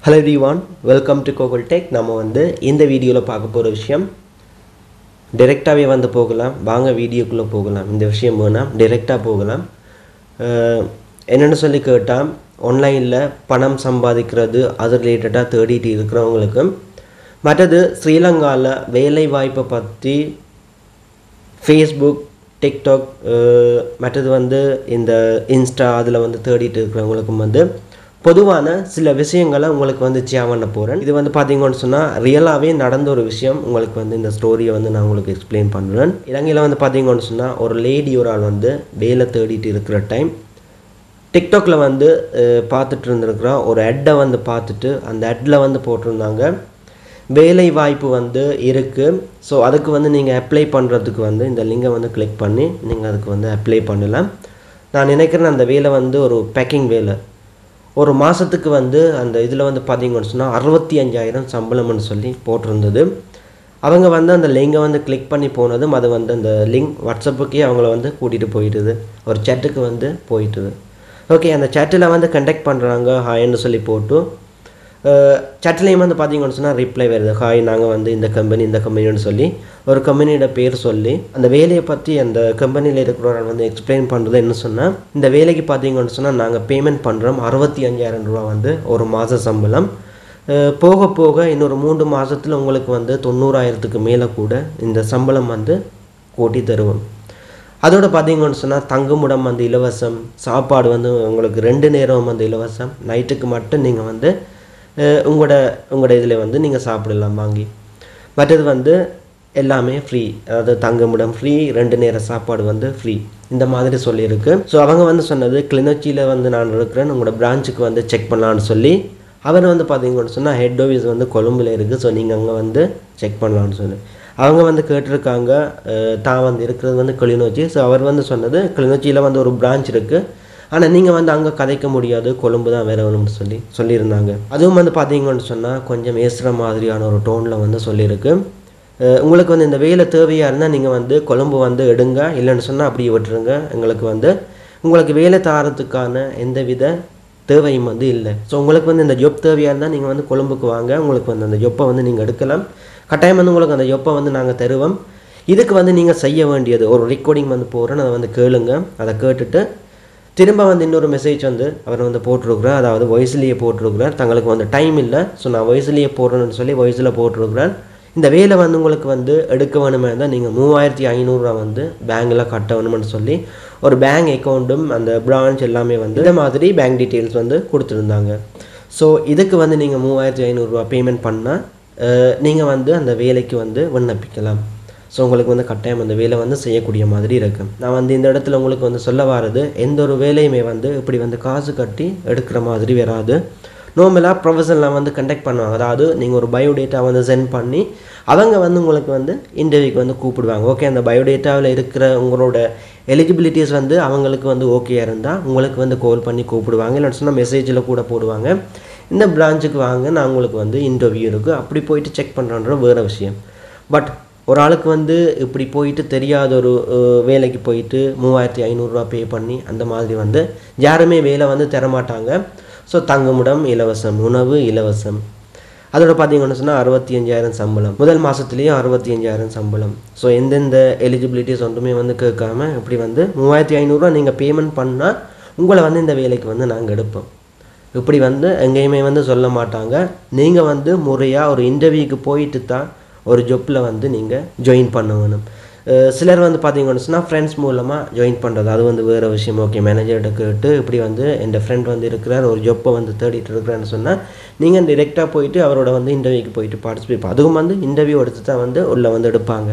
Hello everyone, welcome to Google Tech. நம்ம வந்து இந்த வீடியோல பார்க்க போற விஷயம் டைரக்டாவே வந்து போகலாம். வாங்க வீடியோக்குள்ள போகலாம். இந்த விஷயம் வேணா டைரக்டா போகலாம். என்னன்னு சொல்லி கேட்டா ஆன்லைன்ல பணம் சம்பாதிக்கிறது அது ரிலேட்டடா தேடிட்டு இருக்கிறவங்களுக்கு மற்றது ஸ்ரீலங்கால வேலை வாய்ப்பை பத்தி Facebook, TikTok மற்றது வந்து இந்த Insta அதுல வந்து தேடிட்டு இருக்கிறவங்களுக்கு வந்து பொதுவான சில விஷயங்களை உங்களுக்கு வந்து ஷேர் பண்ண போறேன். இது வந்து பாத்தீங்கன்னு சொன்னா ரியலாவே நடந்த ஒரு விஷயம். உங்களுக்கு வந்து இந்த ஸ்டோரியை வந்து நான் உங்களுக்கு எக்ஸ்பிளைன் பண்றேன். இலங்கையில வந்து பாத்தீங்கன்னு சொன்னா ஒரு லேடி ஒரு ஆள் வந்து வேலை தேடிட்டு இருக்கிற டைம் டிக்டாக்ல வந்து பார்த்துட்டு இருந்திருக்கிறா ஒரு அட்டை வந்து பார்த்துட்டு அந்த அட்ல வந்து போட்டிருந்தாங்க வேலை வாய்ப்பு வந்து இருக்கு. ஸோ அதுக்கு வந்து நீங்கள் அப்ளை பண்ணுறதுக்கு வந்து இந்த லிங்கை வந்து கிளிக் பண்ணி நீங்கள் அதுக்கு வந்து அப்ளை பண்ணலாம். நான் நினைக்கிறேன் அந்த வேலை வந்து ஒரு பேக்கிங் வேலை. ஒரு மாதத்துக்கு வந்து அந்த இதில் வந்து பார்த்தீங்கன்னு சொன்னால் 65,000 சம்பளம்னு சொல்லி போட்டிருந்தது. அவங்க வந்து அந்த லிங்கை வந்து கிளிக் பண்ணி போனதும் அது வந்து அந்த லிங்க் வாட்ஸ்அப்புக்கே அவங்கள வந்து கூட்டிகிட்டு போயிட்டுது. ஒரு சேட்டுக்கு வந்து போயிட்டுது. ஓகே, அந்த சேட்டில் வந்து கண்டக்ட் பண்ணுறாங்க ஹாய்ன்னு சொல்லி போட்டு சேட்லேயும் வந்து பார்த்தீங்கன்னு சொன்னால் ரிப்ளை வருது ஹாய் நாங்கள் வந்து இந்த கம்பெனின்னு சொல்லி ஒரு கம்பெனியோட பேர் சொல்லி அந்த வேலையை பற்றி அந்த கம்பெனியில் இருக்கிறவங்க வந்து எக்ஸ்பிளைன் பண்ணுறது என்ன சொன்னால் இந்த வேலைக்கு பார்த்தீங்கன்னு சொன்னால் நாங்கள் பேமெண்ட் பண்ணுறோம் 65,000 ரூபா வந்து ஒரு மாத சம்பளம். போக போக இன்னொரு 3 மாதத்தில் உங்களுக்கு வந்து 90,000க்கு மேலே கூட இந்த சம்பளம் வந்து கூட்டி தருவோம். அதோட பார்த்தீங்கன்னு சொன்னால் தங்குமிடம் வந்து இலவசம், சாப்பாடு வந்து உங்களுக்கு 2 நேரம் வந்து இலவசம், நைட்டுக்கு மட்டும் நீங்கள் வந்து உங்களோட இதில் வந்து நீங்கள் சாப்பிடலாம் வாங்கி. மற்றது வந்து எல்லாமே ஃப்ரீ, அதாவது தங்குமிடம் ஃப்ரீ, 2 நேர சாப்பாடு வந்து ஃப்ரீ, இந்த மாதிரி சொல்லியிருக்கு. ஸோ அவங்க வந்து சொன்னது கிளிநொச்சியில் வந்து நான் இருக்கிறேன், உங்களோட பிரான்ச்சுக்கு வந்து செக் பண்ணலான்னு சொல்லி. அவர் வந்து பார்த்தீங்கன்னு சொன்னால் ஹெட் ஆஃபீஸ் வந்து கொழும்புல இருக்குது. ஸோ நீங்கள் அங்கே வந்து செக் பண்ணலான்னு சொல்லி அவங்க வந்து கேட்டிருக்காங்க. தான் வந்து இருக்கிறது வந்து கிளிநொச்சி. ஸோ அவர் வந்து சொன்னது கிளிநொச்சியில் வந்து ஒரு பிரான்ச் இருக்குது, ஆனால் நீங்கள் வந்து அங்கே கதைக்க முடியாது, கொழும்பு தான் வேற வேணும்னு சொல்லியிருந்தாங்க. அதுவும் வந்து பார்த்தீங்கன்னு சொன்னால் கொஞ்சம் ஏசுகிற மாதிரியான ஒரு டோனில் வந்து சொல்லியிருக்கு. உங்களுக்கு வந்து இந்த வேலை தேவையாக இருந்தால் நீங்கள் வந்து கொழும்பு வந்து எடுங்க, இல்லைன்னு சொன்னால் அப்படியே விட்டுருங்க, எங்களுக்கு வந்து உங்களுக்கு வேலை தாரத்துக்கான எந்தவித தேவையும் வந்து இல்லை. ஸோ உங்களுக்கு வந்து இந்த ஜொப் தேவையாக இருந்தால் நீங்கள் வந்து கொழும்புக்கு வாங்க, உங்களுக்கு வந்து அந்த ஜொப்பை வந்து நீங்கள் எடுக்கலாம், கட்டாயம் வந்து உங்களுக்கு அந்த ஜொப்பை வந்து நாங்கள் தருவோம். இதுக்கு வந்து நீங்கள் செய்ய வேண்டியது ஒரு ரெக்கார்டிங் வந்து போகிறேன், அதை வந்து கேளுங்க. அதை கேட்டுட்டு திரும்ப வந்து இன்னொரு மெசேஜ் வந்து அவர் வந்து போட்டிருக்கிறார், அதாவது வாய்ஸ்லேயே போட்டிருக்கிறார். தங்களுக்கு வந்து டைம் இல்லை, ஸோ நான் வாய்ஸ்லேயே போடுறேன்னு சொல்லி வாய்ஸில் போட்டிருக்கிறார். இந்த வேலை வந்து உங்களுக்கு வந்து எடுக்க வேணுமே இருந்தால் நீங்கள் 3,500 ரூபா வந்து பேங்கில் கட்ட வேணுமென்னு சொல்லி ஒரு பேங்க் அக்கௌண்ட்டும் அந்த பிரான்ச் எல்லாமே வந்து இந்த மாதிரி பேங்க் டீட்டெயில்ஸ் வந்து கொடுத்துருந்தாங்க. ஸோ இதுக்கு வந்து நீங்கள் 3,500 ரூபா பேமெண்ட் பண்ணால் நீங்கள் வந்து அந்த வேலைக்கு வந்து விண்ணப்பிக்கலாம். ஸோ உங்களுக்கு வந்து கட்டாயம் அந்த வேலை வந்து செய்யக்கூடிய மாதிரி இருக்குது. நான் வந்து இந்த இடத்துல உங்களுக்கு வந்து சொல்ல வர்றது எந்த ஒரு வேலையுமே வந்து இப்படி வந்து காசு கட்டி எடுக்கிற மாதிரி வராது. நார்மலாக ப்ரொஃபஷனலாக வந்து கண்டக்ட் பண்ணுவாங்க. அதாவது நீங்கள் ஒரு பயோடேட்டா வந்து சென்ட் பண்ணி அவங்க வந்து உங்களுக்கு வந்து இன்டர்வியூக்கு வந்து கூப்பிடுவாங்க. ஓகே, அந்த பயோடேட்டாவில் இருக்கிற உங்களோட எலிஜிபிலிட்டிஸ் வந்து அவங்களுக்கு வந்து ஓகே இருந்தால் உங்களுக்கு வந்து கால் பண்ணி கூப்பிடுவாங்க, இல்லைன்னு சொன்னால் மெசேஜில் கூட போடுவாங்க, இந்த பிரான்ச்சுக்கு வாங்க, நான் உங்களுக்கு வந்து இன்டர்வியூ இருக்குது, அப்படி போயிட்டு செக் பண்ணுறன்ற வேறு விஷயம். பட் ஒரு ஆளுக்கு வந்து இப்படி போயிட்டு தெரியாத ஒரு வேலைக்கு போயிட்டு 3,500 ரூபா பே பண்ணி அந்த மாதிரி வந்து யாருமே வேலை வந்து தரமாட்டாங்க. ஸோ தங்குமிடம் இலவசம், உணவு இலவசம். அதோட பார்த்தீங்கன்னு சொன்னால் 65,000 சம்பளம், முதல் மாதத்துலேயும் 65,000 சம்பளம். ஸோ எந்தெந்த எலிஜிபிலிட்டிஸ் ஒன்றுமே வந்து கேட்காம இப்படி வந்து 3,500 ரூபா நீங்கள் பேமெண்ட் பண்ணால் உங்களை வந்து இந்த வேலைக்கு வந்து நாங்கள் எடுப்போம். இப்படி வந்து எங்கேயுமே வந்து சொல்ல மாட்டாங்க. நீங்கள் வந்து முறையாக ஒரு இன்டர்வியூக்கு போயிட்டு தான் ஒரு ஜொப்பில் வந்து நீங்கள் ஜாயின் பண்ண வேணும். சிலர் வந்து பார்த்தீங்கன்னு சொன்னால் ஃப்ரெண்ட்ஸ் மூலமாக ஜாயின் பண்ணுறது, அது வந்து வேறு விஷயம். ஓகே, மேனேஜர்கிட்ட கேட்டு இப்படி வந்து என் ஃப்ரெண்ட் வந்து இருக்கிறார், ஒரு ஜொப்பை வந்து தேடிட்டு இருக்கிறான்னு சொன்னால் நீங்கள் டிரெக்டாக போயிட்டு அவரோட வந்து இன்டர்வியூக்கு போயிட்டு பார்ட்டிசிபேட், அதுவும் வந்து இன்டர்வியூ எடுத்து தான் வந்து உள்ளே வந்து எடுப்பாங்க.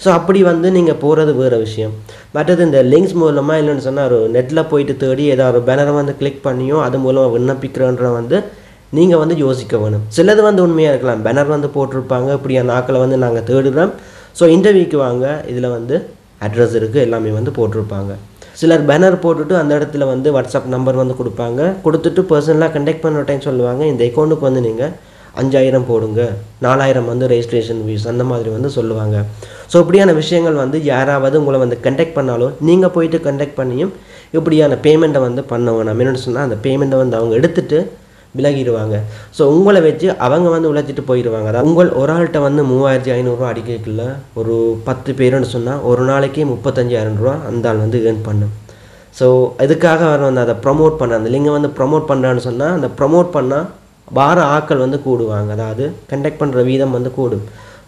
ஸோ அப்படி வந்து நீங்கள் போகிறது வேறு விஷயம். மற்றது இந்த லிங்க்ஸ் மூலமாக இல்லைன்னு சொன்னால் ஒரு நெட்டில் போயிட்டு தேடி ஏதாவது ஒரு பேனரை வந்து கிளிக் பண்ணியோ அது மூலமாக விண்ணப்பிக்கிறன்ற வந்து நீங்கள் வந்து யோசிக்க வேணும். சிலது வந்து உண்மையாக இருக்கலாம், பேனர் வந்து போட்டிருப்பாங்க, இப்படியான நாட்களை வந்து நாங்கள் தேடுறோம், ஸோ இன்டர்வியூக்கு வாங்க, இதில் வந்து அட்ரஸ் இருக்குது, எல்லாமே வந்து போட்டிருப்பாங்க. சிலர் பேனர் போட்டுட்டு அந்த இடத்துல வந்து வாட்ஸ்அப் நம்பர் வந்து கொடுப்பாங்க, கொடுத்துட்டு பர்சனலாக கண்டெக்ட் பண்ணுற டைம் சொல்லுவாங்க இந்த அக்கௌண்ட்டுக்கு வந்து நீங்கள் 5,000 போடுங்க, 4,000 வந்து ரெஜிஸ்ட்ரேஷன் ஃபீஸ், அந்த மாதிரி வந்து சொல்லுவாங்க. ஸோ இப்படியான விஷயங்கள் வந்து யாராவது உங்களை வந்து கண்டெக்ட் பண்ணாலும் நீங்கள் போயிட்டு கண்டெக்ட் பண்ணியும் இப்படியான பேமெண்ட்டை வந்து பண்ண வேணாம். என்னென்னு சொன்னால் அந்த பேமெண்ட்டை வந்து அவங்க எடுத்துகிட்டு விலகிடுவாங்க. ஸோ உங்களை வச்சு அவங்க வந்து உழைச்சிட்டு போயிடுவாங்க. அதாவது உங்கள் ஒரு ஆள்கிட்ட வந்து 3500 அடிக்கல ஒரு 10 பேருன்னு சொன்னால் ஒரு நாளைக்கு 35,000 ரூபா அந்த ஆள் வந்து ஏர்ன் பண்ணும். ஸோ இதுக்காக அவர் வந்து அதை ப்ரொமோட் பண்ண அந்த லிங்கை வந்து ப்ரொமோட் பண்ணுறான்னு சொன்னால் அந்த ப்ரொமோட் பண்ணால் வார ஆட்கள் வந்து கூடுவாங்க. அதாவது கண்டக்ட் பண்ணுற வீதம் வந்து கூடும்.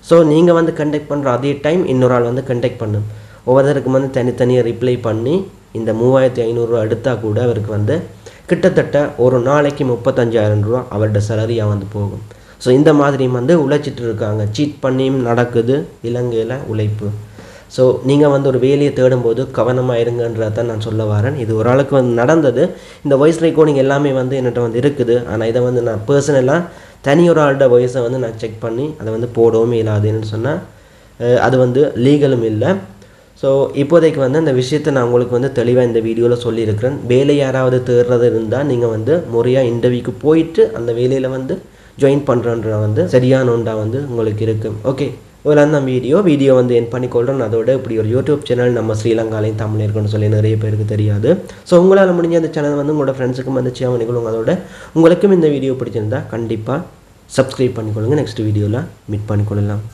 ஸோ நீங்கள் வந்து கண்டக்ட் பண்ணுற அதே டைம் இன்னொரு ஆள் வந்து கண்டக்ட் பண்ணும். ஒவ்வொருத்தருக்கும் வந்து தனித்தனியாக ரிப்ளை பண்ணி இந்த 3500 ரூபா எடுத்தால் கூட அவருக்கு வந்து கிட்டத்தட்ட ஒரு நாளைக்கு 35,000 ரூபா அவரோட சேலரியாக வந்து போகும். ஸோ இந்த மாதிரி வந்து உழைச்சிட்டு இருக்காங்க. சீட் பண்ணியும் நடக்குது இலங்கையில் உழைப்பு. ஸோ நீங்கள் வந்து ஒரு வேலையை தேடும்போது கவனமாக இருங்கன்றதான் நான் சொல்ல வரேன். இது ஒரு ஆளுக்கு வந்து நடந்தது. இந்த வாய்ஸ் ரெக்கார்டிங் எல்லாமே வந்து என்கிட்ட வந்து இருக்குது. ஆனால் இதை வந்து நான் பர்சனலாக தனி ஒரு ஆளோட வாய்ஸை வந்து நான் செக் பண்ணி அதை வந்து போடவும் இல்லாதுன்னு சொன்னால் அது வந்து லீகலும் இல்லை. ஸோ இப்போதைக்கு வந்து அந்த விஷயத்தை நான் உங்களுக்கு வந்து தெளிவாக இந்த வீடியோவில் சொல்லியிருக்கிறேன். வேலை யாராவது தேடுறது இருந்தால் நீங்கள் வந்து முறையாக இன்டர்வியூக்கு போயிட்டு அந்த வேலையில் வந்து ஜாயின் பண்ணுறன்ற வந்து சரியான ஒன்றா வந்து உங்களுக்கு இருக்குது. ஓகே, இவ்வளோ தான் வீடியோ வந்து என் பண்ணிக்கொள்கிறேன். அதோட இப்படி ஒரு யூடியூப் சேனல் நம்ம ஸ்ரீலங்காலையும் தமிழ் இருக்குன்னு சொல்லி நிறைய பேருக்கு தெரியாது. ஸோ உங்களால் முடிஞ்ச அந்த சேனல் வந்து உங்களோட ஃப்ரெண்ட்ஸுக்கும் வந்து ஷேர் பண்ணிக்கொள்ளுங்க. அதோட உங்களுக்கும் இந்த வீடியோ பிடிச்சிருந்தா கண்டிப்பாக சப்ஸ்கிரைப் பண்ணிக்கொள்ளுங்க. நெக்ஸ்ட் வீடியோவில் மீட் பண்ணிக்கொள்ளலாம்.